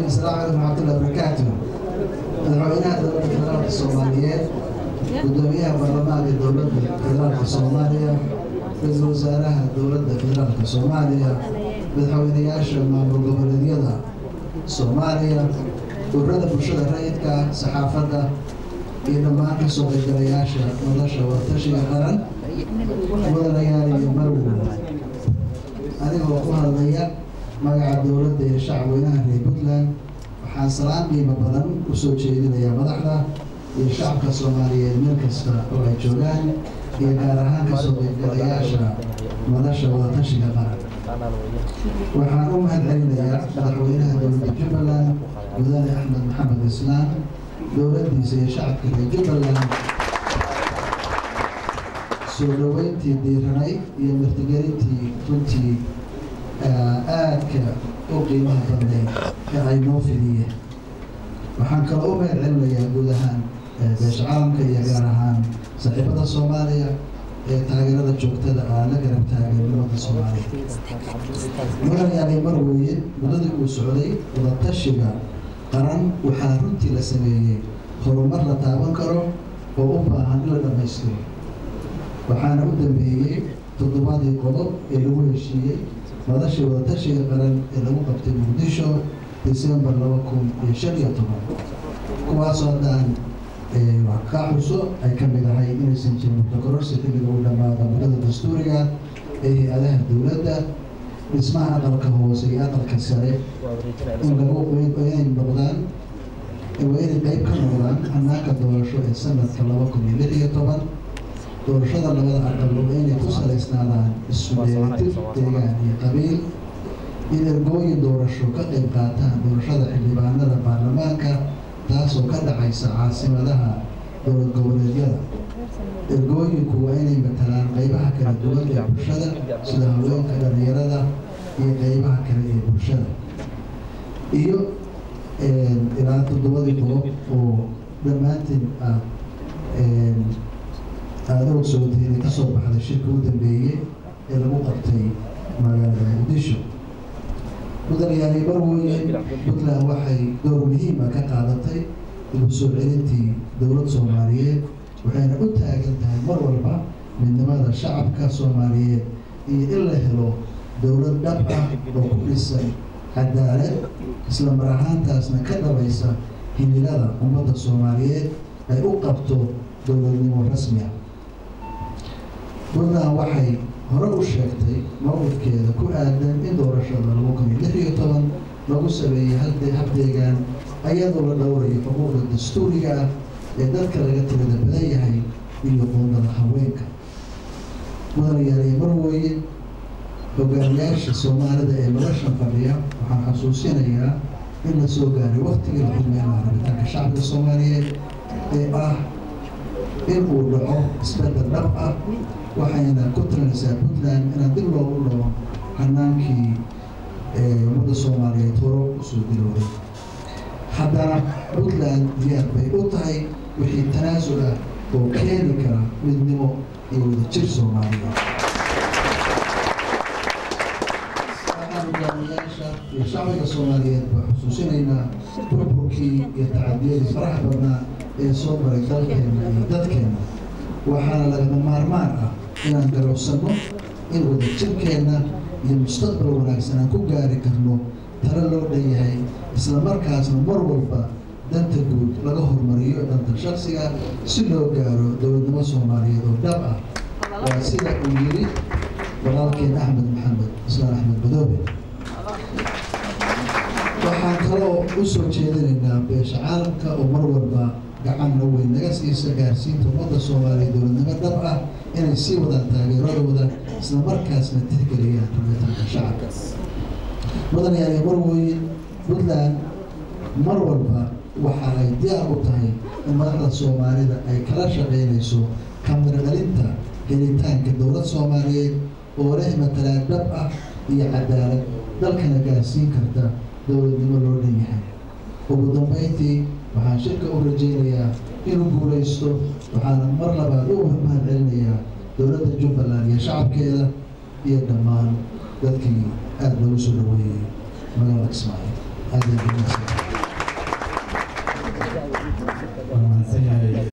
السلام عليكم ورحمة الله وبركاته. مدحوينها دولة فدرالية الصومالية قدوميها برلمان الدولة فدرالية الصومالية رئيس وزراء الدولة فدرالية الصومالية مدحوينياشا maamul goboleedyada Soomaaliya ururada bulshada rayidka saxaafadda iyo dhammaan ka soo qaybgalayaasha nolosha wadatashiga qaran mudanayaal iyo marwada anigoo ku hadlaya magaca dowladda iyo shacabweynaha reer Puntland waxaan salaam qiimo badan u soo jeedinayaa madaxda iyo shacabka Soomaaliyeed meel kasta oo ay joogaan iyo gaar ahaan ka soo qaybgalayaasha nolosha wadatashiga qaran waxaan u mahadcelinayaa madaxweynaha dowladda Jubbaland mudane Axmed Maxamed Islaam dowladdiisa iyo shacabka reer Jubbaland soo dhaweyntii diiranay iyo martigelintii runtii aadka u qiimaha badnayd ee ay noo fidiyeen waxaan kaloo u mahadcelinayaa guud ahaan beesha caalamka iyo gaar ahaan saaxiibada Soomaaliya ee taageerada joogtada ah la garab taagan ummadda Soomaaliyeed mudanayaal marweye muddadii uu socday wadatashiga qaran waxaa runtii la sameeyey horumar la taaban karo oo u baahan in la dhammaystiro waxaana u dambeeyey toddobadii qodob ee lagu heshiiyey madasha wadatashiga qaran ee lagu qabtay Muqdisho December 2015 kuwaasoo dhan wax ka xuso ay ka mid ahay inaysan jirin mutakororsi xilliga uu dhammaado muddada dastuuriga ee hay'adaha dowladda dhismaha aqalka hoose iyo aqalka sare in lagu inay noqdaan inay qayb ka noqdaan hannaanka doorasho ee sanadka 2016 doorashada labada aqal waa inay ku salaysnaadaan isu dheelitir deegaan iyo qabiil in ergooyin doorasho ka qayb qaataan doorashada xildhibaanada baarlamaanka taasoo ka dhacaysa caasimadaha dowlad goboleedyada ergooyinku waa inay matalaan qaybaha kala duwan ee bulshada sida haweenka dhalinyarada iyo qaybaha kale ee bulshada iyo ilaa toddobadii qodob oo dhammaantiin aad ogsoontihiin ka soo baxday shirka u dambeeyey ee lagu qabtay magaalada Muqdisho mudanayaal marweye Puntland waxay door muhiim ah ka qaadatay dib u soo celintii dowladda Soomaaliyeed waxayna u taagan tahay mar walba midnimada shacabka Soomaaliyeed iyo in la helo dowlad dhab ah oo ku dhisan cadaalad isla mar ahaantaasna ka dhabaysa himilada ummadda Soomaaliyeed ay u qabto dowladnimo rasmi ah Puntland waxay hore u sheegtay mowqifkeeda ku aadan in doorashada 2016 lagu sameeyay hab deegaan ayadoo la dhowrayo xuquuqda dastuuriga ah ee dadka laga tirada badan yahay iyo qoondada haweenka mudanayaal marweye hogaamiyaasha Soomaalida ee nolosha fadhiya waxaan xasuusinayaa in la soo gaaray waqtigii la xurmeeyay rabitaanka shacabka Soomaaliyeed ee ah in uu dhaco isbedel dhab ah waxayna ku talinaysaa Puntland inaan dib loogu dhaco hannaankii ummadda Soomaaliyeed hore usoo dilowday haddana Puntland diyaar bay u tahay wixii tanaasul ah oo keeni kara midnimo iyo wadajir Soomaaliyeed hogaamiyaasha iyo shacbiga Soomaaliyeed baa xusuusinaynaa burburkii iyo tacadiyadii faraha badnaa ee soo maray dalkeena iyo dadkeena waxaana lagama maarmaan ah inaan garowsanno in wadajirkeenna iyo mustaqbal wanaagsan aan ku gaari karno talo loo dhan yahay isla markaasna mar walba danta guud laga hormariyo danta shakhsiga si loo gaaro dowladnimo Soomaaliyeed oo dhab ah waa sida uu yiri walaalkeen Axmed Maxamed Islaam Axmed Madoobe waxaan kaloo u soo jeedinaynaa beesha caalamka oo mar walba gacan weyn naga siisa gaarsiinta ummadda Soomaaliyeed dowladnimo dhab ah inay sii wadaan taageeradooda isla markaasna tixgeliyaan rabitaanka shacabka mudanayaal marweye Puntland mar walba waxa ay diyaar u tahay in madaxda Soomaalida ay kala shaqeynayso kamira dhalinta helitaanka dowlad Soomaaliyeed oo leh matalaan dhab ah iyo cadaalad dalkana gaarsiin karta dowladnimo loo dhan yahay ugu dambeyntii waxaan shirka u rajaynayaa inuu guulaysto waxaana mar labaad u mahadcelinayaa dowladda Jubbaland iyo shacabkeeda iyo dhammaan dadkii aad loogu soo dhaweeyey magaalada Kismaayo هذه الجلسة.